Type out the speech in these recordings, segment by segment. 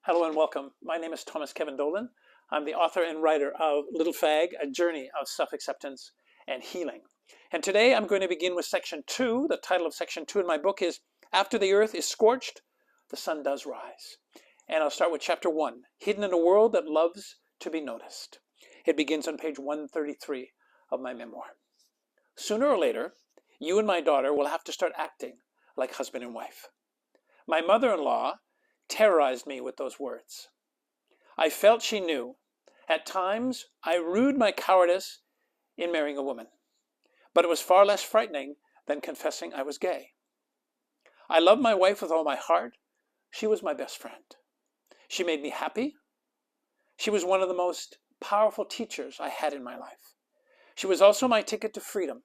Hello and welcome. My name is Thomas Kevin Dolan. I'm the author and writer of Little Fag, A Journey of Self-Acceptance and Healing. And today I'm going to begin with section 2. The title of section 2 in my book is After the Earth is Scorched, the Sun Does Rise. And I'll start with chapter 1, Hidden in a World That Loves to be Noticed. It begins on page 133 of my memoir. Sooner or later, you and my daughter will have to start acting like husband and wife. My mother-in-law terrorized me with those words. I felt she knew. At times, I rued my cowardice in marrying a woman, but it was far less frightening than confessing I was gay. I loved my wife with all my heart. She was my best friend. She made me happy. She was one of the most powerful teachers I had in my life. She was also my ticket to freedom.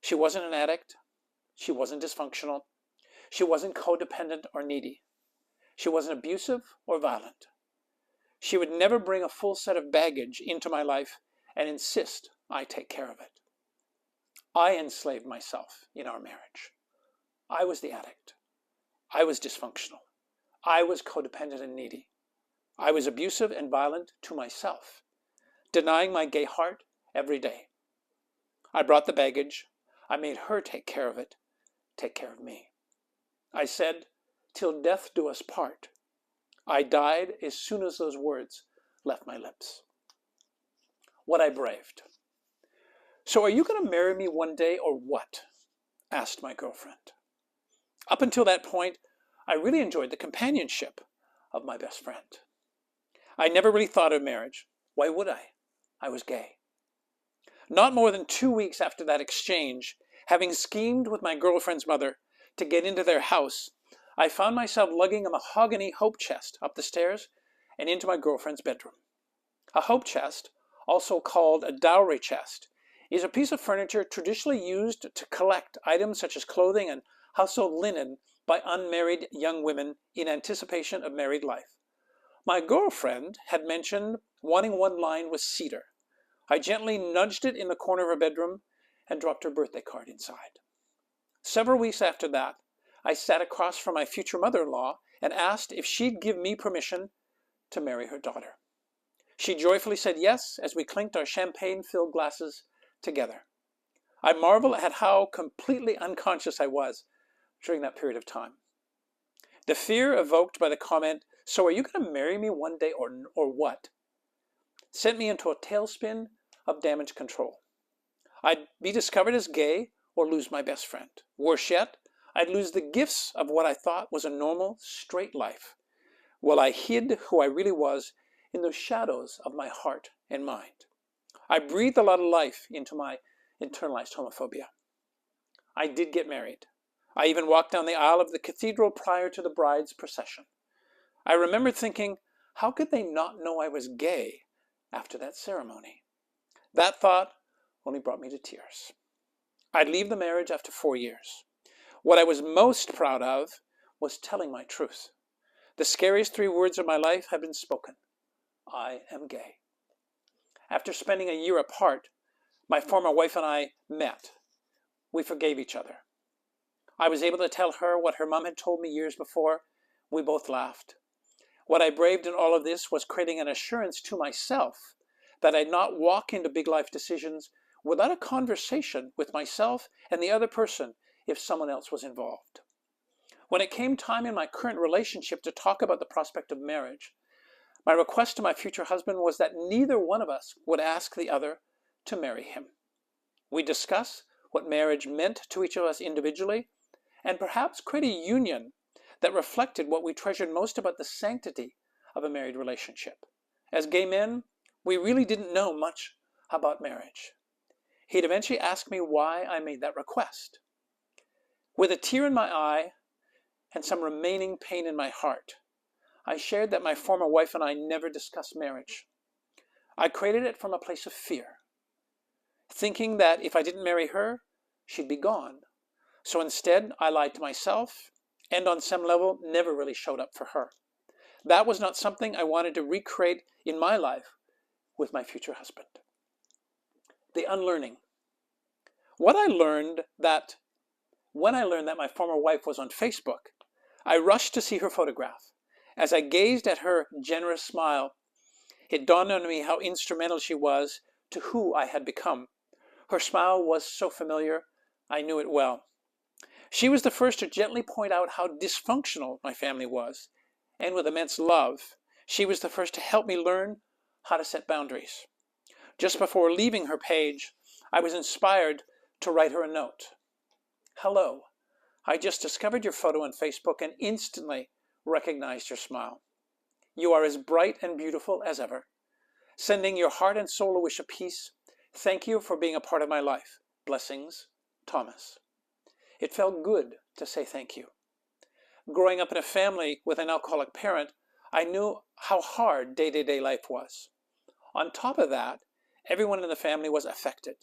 She wasn't an addict. She wasn't dysfunctional. She wasn't codependent or needy. She wasn't abusive or violent. She would never bring a full set of baggage into my life and insist I take care of it. I enslaved myself in our marriage. I was the addict. I was dysfunctional. I was codependent and needy. I was abusive and violent to myself, denying my gay heart every day. I brought the baggage. I made her take care of it, take care of me. I said, "Till death do us part." I died as soon as those words left my lips. What I braved. "So are you going to marry me one day or what?" asked my girlfriend. Up until that point, I really enjoyed the companionship of my best friend. I never really thought of marriage. Why would I? I was gay. Not more than 2 weeks after that exchange, having schemed with my girlfriend's mother to get into their house, I found myself lugging a mahogany hope chest up the stairs and into my girlfriend's bedroom. A hope chest, also called a dowry chest, is a piece of furniture traditionally used to collect items such as clothing and household linen by unmarried young women in anticipation of married life. My girlfriend had mentioned wanting one lined with cedar. I gently nudged it in the corner of her bedroom and dropped her birthday card inside. Several weeks after that, I sat across from my future mother-in-law and asked if she'd give me permission to marry her daughter. She joyfully said yes as we clinked our champagne-filled glasses together. I marvel at how completely unconscious I was during that period of time. The fear evoked by the comment, "So are you going to marry me one day or what?" sent me into a tailspin of damage control. I'd be discovered as gay or lose my best friend. Worse yet, I'd lose the gifts of what I thought was a normal, straight life, while I hid who I really was in the shadows of my heart and mind. I breathed a lot of life into my internalized homophobia. I did get married. I even walked down the aisle of the cathedral prior to the bride's procession. I remember thinking, how could they not know I was gay after that ceremony? That thought only brought me to tears. I'd leave the marriage after 4 years. What I was most proud of was telling my truth. The scariest 3 words of my life had been spoken. I am gay. After spending a year apart, my former wife and I met. We forgave each other. I was able to tell her what her mom had told me years before. We both laughed. What I braved in all of this was creating an assurance to myself that I'd not walk into big life decisions without a conversation with myself and the other person if someone else was involved. When it came time in my current relationship to talk about the prospect of marriage, my request to my future husband was that neither one of us would ask the other to marry him. We discussed what marriage meant to each of us individually and perhaps create a union that reflected what we treasured most about the sanctity of a married relationship. As gay men, we really didn't know much about marriage. He'd eventually ask me why I made that request. With a tear in my eye and some remaining pain in my heart, I shared that my former wife and I never discussed marriage. I created it from a place of fear, thinking that if I didn't marry her, she'd be gone. So instead, I lied to myself and on some level never really showed up for her. That was not something I wanted to recreate in my life with my future husband. The unlearning. When I learned that my former wife was on Facebook, I rushed to see her photograph As I gazed at her generous smile, it dawned on me how instrumental she was to who I had become. Her smile was so familiar, I knew it well. She was the first to gently point out how dysfunctional my family was, and with immense love, she was the first to help me learn how to set boundaries. Just before leaving her page, I was inspired to write her a note. Hello, I just discovered your photo on Facebook and instantly recognized your smile. You are as bright and beautiful as ever. Sending your heart and soul a wish of peace. Thank you for being a part of my life. Blessings, Thomas. It felt good to say thank you. Growing up in a family with an alcoholic parent, I knew how hard day-to-day life was. On top of that, everyone in the family was affected.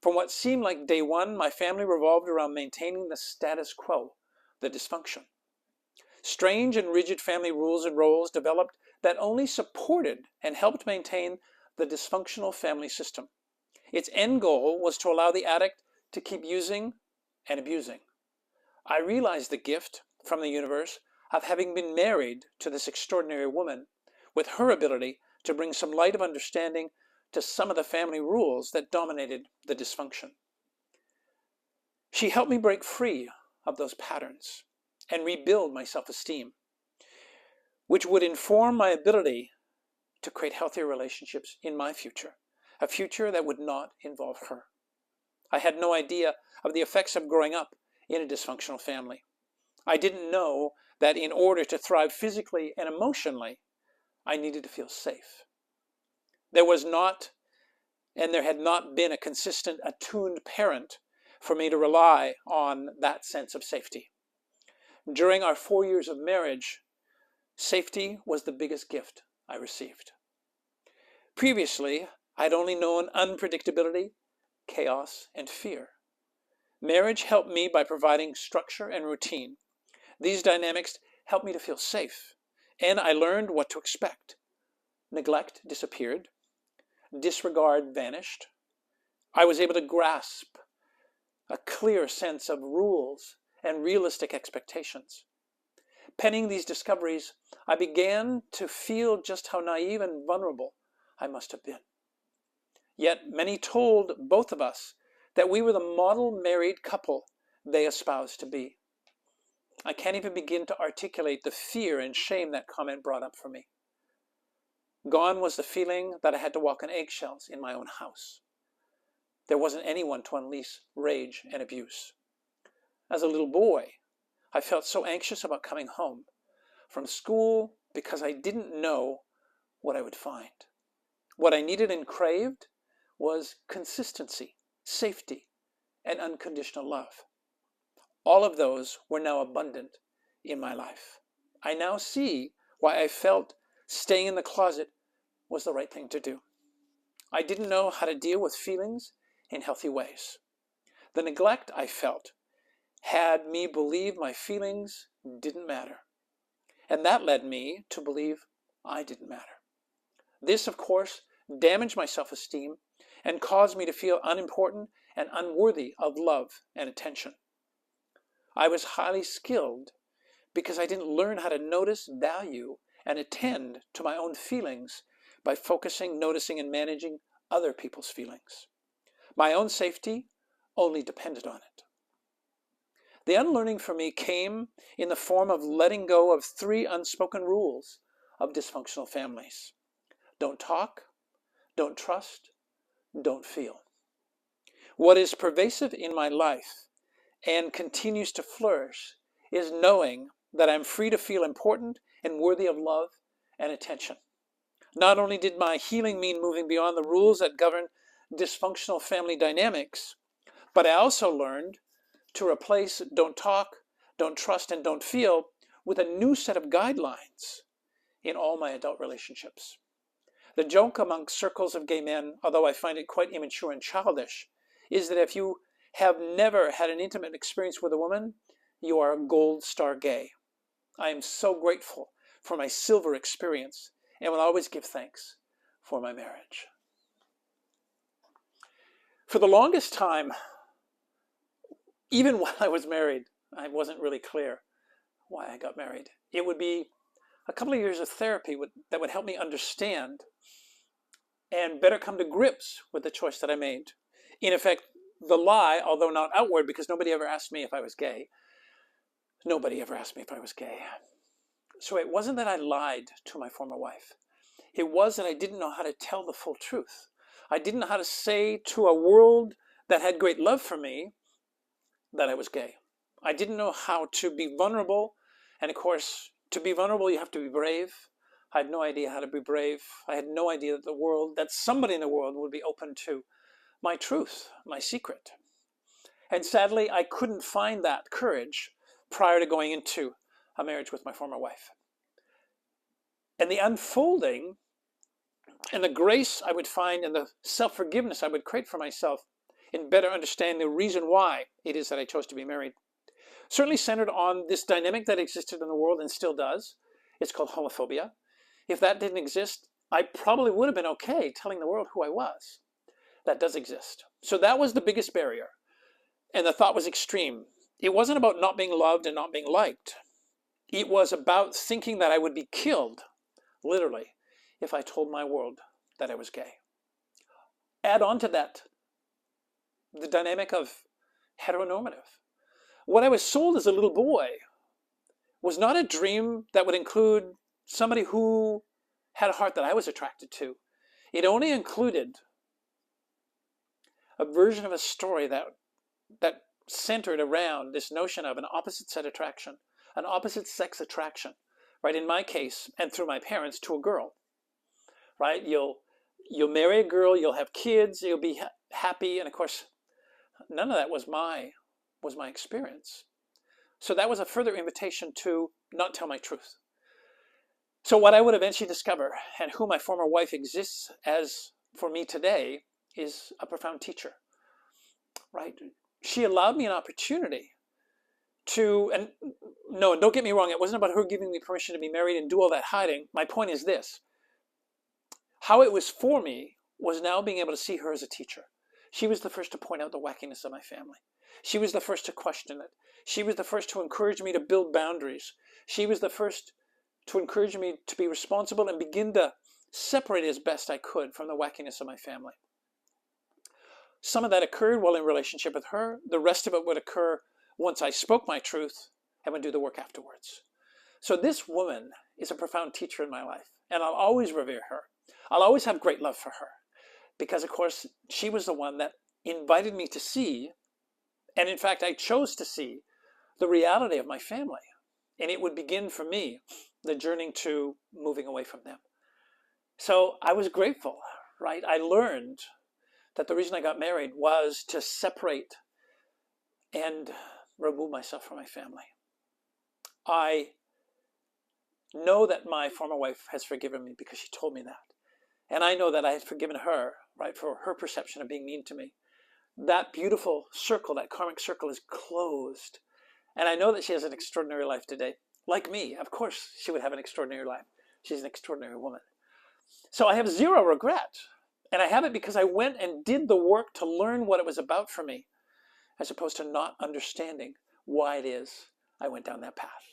From what seemed like day one, my family revolved around maintaining the status quo, the dysfunction. Strange and rigid family rules and roles developed that only supported and helped maintain the dysfunctional family system. Its end goal was to allow the addict to keep using and abusing. I realized the gift from the universe of having been married to this extraordinary woman, with her ability to bring some light of understanding to some of the family rules that dominated the dysfunction. She helped me break free of those patterns and rebuild my self-esteem, which would inform my ability to create healthier relationships in my future, a future that would not involve her. I had no idea of the effects of growing up in a dysfunctional family. I didn't know that in order to thrive physically and emotionally, I needed to feel safe. There was not, and there had not been a consistent, attuned parent for me to rely on that sense of safety. During our 4 years of marriage, safety was the biggest gift I received. Previously, I'd only known unpredictability, chaos, and fear. Marriage helped me by providing structure and routine. These dynamics helped me to feel safe, and I learned what to expect. Neglect disappeared. Disregard vanished. I was able to grasp a clear sense of rules and realistic expectations. Penning these discoveries, I began to feel just how naive and vulnerable I must have been. Yet many told both of us that we were the model married couple they espoused to be. I can't even begin to articulate the fear and shame that comment brought up for me. Gone was the feeling that I had to walk on eggshells in my own house. There wasn't anyone to unleash rage and abuse. As a little boy, I felt so anxious about coming home from school because I didn't know what I would find. What I needed and craved was consistency, safety, and unconditional love. All of those were now abundant in my life. I now see why I felt staying in the closet was the right thing to do. I didn't know how to deal with feelings in healthy ways. The neglect I felt had me believe my feelings didn't matter. And that led me to believe I didn't matter. This, of course, damaged my self-esteem and caused me to feel unimportant and unworthy of love and attention. I was highly skilled because I didn't learn how to notice, value, and attend to my own feelings by focusing, noticing, and managing other people's feelings. My own safety only depended on it. The unlearning for me came in the form of letting go of 3 unspoken rules of dysfunctional families. Don't talk, don't trust, don't feel. What is pervasive in my life and continues to flourish is knowing that I'm free to feel important and worthy of love and attention. Not only did my healing mean moving beyond the rules that govern dysfunctional family dynamics, but I also learned to replace don't talk, don't trust, and don't feel with a new set of guidelines in all my adult relationships. The joke among circles of gay men, although I find it quite immature and childish, is that if you have never had an intimate experience with a woman, you are a gold star gay. I am so grateful for my silver experience and will always give thanks for my marriage. For the longest time, even while I was married, I wasn't really clear why I got married. It would be a couple of years of therapy that would help me understand and better come to grips with the choice that I made. In effect, the lie, although not outward, because nobody ever asked me if I was gay. Nobody ever asked me if I was gay. So it wasn't that I lied to my former wife. It was that I didn't know how to tell the full truth. I didn't know how to say to a world that had great love for me that I was gay. I didn't know how to be vulnerable. And of course, to be vulnerable, you have to be brave. I had no idea how to be brave. I had no idea that somebody in the world would be open to my truth, my secret. And sadly, I couldn't find that courage prior to going into a marriage with my former wife. And the unfolding and the grace I would find and the self-forgiveness I would create for myself in better understanding the reason why it is that I chose to be married certainly centered on this dynamic that existed in the world and still does. It's called homophobia. If that didn't exist, I probably would have been okay telling the world who I was. That does exist. So that was the biggest barrier. And the thought was extreme. It wasn't about not being loved and not being liked. It was about thinking that I would be killed, literally, if I told my world that I was gay. Add on to that the dynamic of heteronormative. What I was sold as a little boy was not a dream that would include somebody who had a heart that I was attracted to. It only included a version of a story that centered around this notion of an opposite sex attraction, right? In my case, and through my parents, to a girl, right? You'll marry a girl, you'll have kids, you'll be happy, and of course, none of that was my experience. So that was a further invitation to not tell my truth. So what I would eventually discover, and who my former wife exists as for me today, is a profound teacher, right? She allowed me an opportunity to, and no, don't get me wrong, it wasn't about her giving me permission to be married and do all that hiding. My point is this: how it was for me was now being able to see her as a teacher. She was the first to point out the wackiness of my family. She was the first to question it. She was the first to encourage me to build boundaries. She was the first to encourage me to be responsible and begin to separate as best I could from the wackiness of my family. Some of that occurred while in relationship with her. The rest of it would occur once I spoke my truth and would do the work afterwards. So this woman is a profound teacher in my life, and I'll always revere her. I'll always have great love for her because, of course, she was the one that invited me to see, and in fact, I chose to see the reality of my family. And it would begin for me the journey to moving away from them. So I was grateful, right? I learned that the reason I got married was to separate and remove myself from my family. I know that my former wife has forgiven me because she told me that. And I know that I had forgiven her, right, for her perception of being mean to me. That beautiful circle, that karmic circle, is closed. And I know that she has an extraordinary life today. Like me, of course, she would have an extraordinary life. She's an extraordinary woman. So I have zero regret. And I have it because I went and did the work to learn what it was about for me, as opposed to not understanding why it is I went down that path.